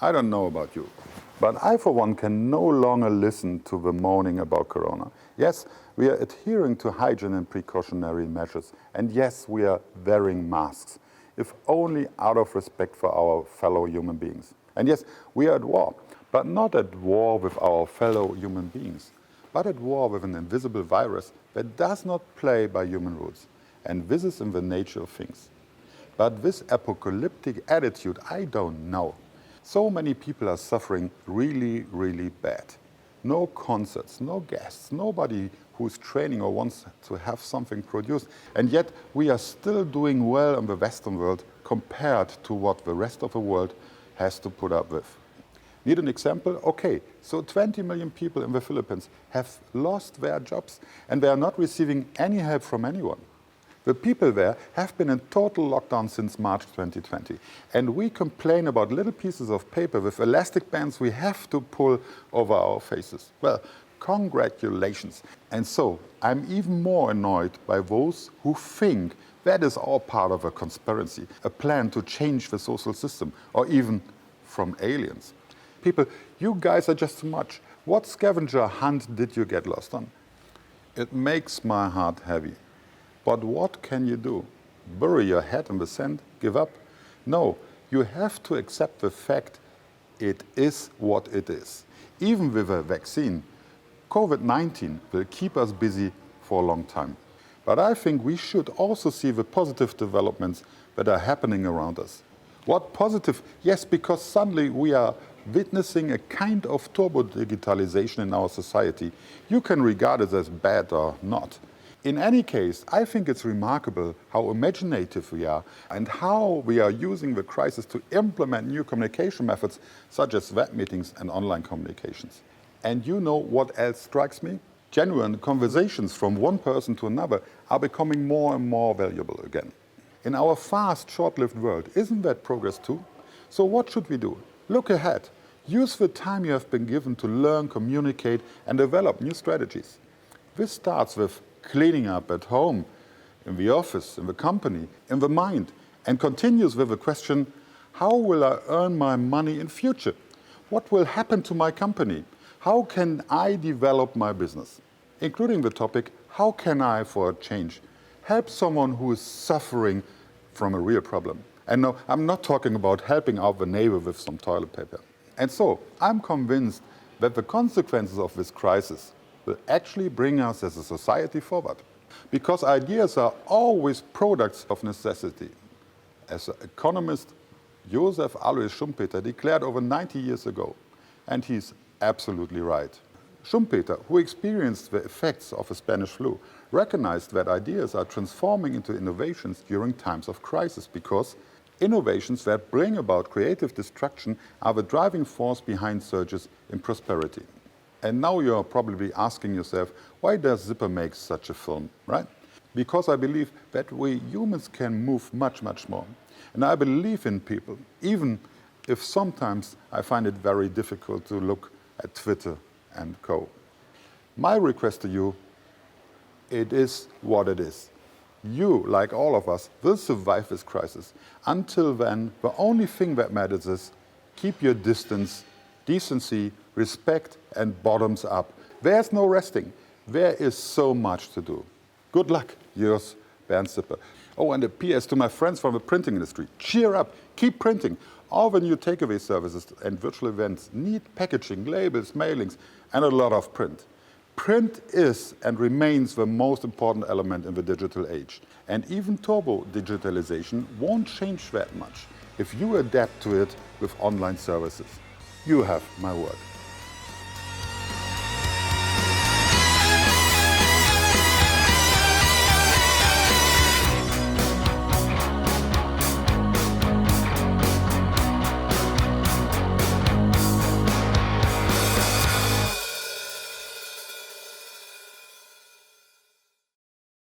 I don't know about you, but I for one can no longer listen to the moaning about Corona. Yes, we are adhering to hygiene and precautionary measures, and yes, we are wearing masks, if only out of respect for our fellow human beings. And yes, we are at war, but not at war with our fellow human beings, but at war with an invisible virus that does not play by human rules, and this is in the nature of things. But this apocalyptic attitude, I don't know. So many people are suffering really, really bad. No concerts, no guests, nobody who's training or wants to have something produced. And yet we are still doing well in the Western world compared to what the rest of the world has to put up with. Need an example? Okay, so 20 million people in the Philippines have lost their jobs and they are not receiving any help from anyone. The people there have been in total lockdown since March 2020. And we complain about little pieces of paper with elastic bands we have to pull over our faces. Well, congratulations. And so I'm even more annoyed by those who think that is all part of a conspiracy, a plan to change the social system, or even from aliens. People, you guys are just too much. What scavenger hunt did you get lost on? It makes my heart heavy. But what can you do? Bury your head in the sand? Give up? No, you have to accept the fact it is what it is. Even with a vaccine, COVID-19 will keep us busy for a long time. But I think we should also see the positive developments that are happening around us. What positive? Yes, because suddenly we are witnessing a kind of turbo-digitalization in our society. You can regard it as bad or not. In any case, I think it's remarkable how imaginative we are and how we are using the crisis to implement new communication methods such as web meetings and online communications. And you know what else strikes me? Genuine conversations from one person to another are becoming more and more valuable again. In our fast, short-lived world, isn't that progress too? So what should we do? Look ahead. Use the time you have been given to learn, communicate, and develop new strategies. This starts with cleaning up at home, in the office, in the company, in the mind, and continues with the question, how will I earn my money in future? What will happen to my company? How can I develop my business? Including the topic, how can I, for a change, help someone who is suffering from a real problem? And no, I'm not talking about helping out the neighbor with some toilet paper. And so, I'm convinced that the consequences of this crisis will actually bring us as a society forward. Because ideas are always products of necessity. As an economist, Joseph Alois Schumpeter declared over 90 years ago, and he's absolutely right. Schumpeter, who experienced the effects of the Spanish flu, recognized that ideas are transforming into innovations during times of crisis because innovations that bring about creative destruction are the driving force behind surges in prosperity. And now you're probably asking yourself, why does Zipper make such a film, right? Because I believe that we humans can move much, much more. And I believe in people, even if sometimes I find it very difficult to look at Twitter and co. My request to you, it is what it is. You, like all of us, will survive this crisis. Until then, the only thing that matters is keep your distance, decency, respect, and bottoms up. There's no resting. There is so much to do. Good luck, yours, Bernd. Oh, and a PS to my friends from the printing industry. Cheer up, keep printing. All the new takeaway services and virtual events need packaging, labels, mailings, and a lot of print. Print is and remains the most important element in the digital age. And even turbo digitalization won't change that much if you adapt to it with online services. You have my word.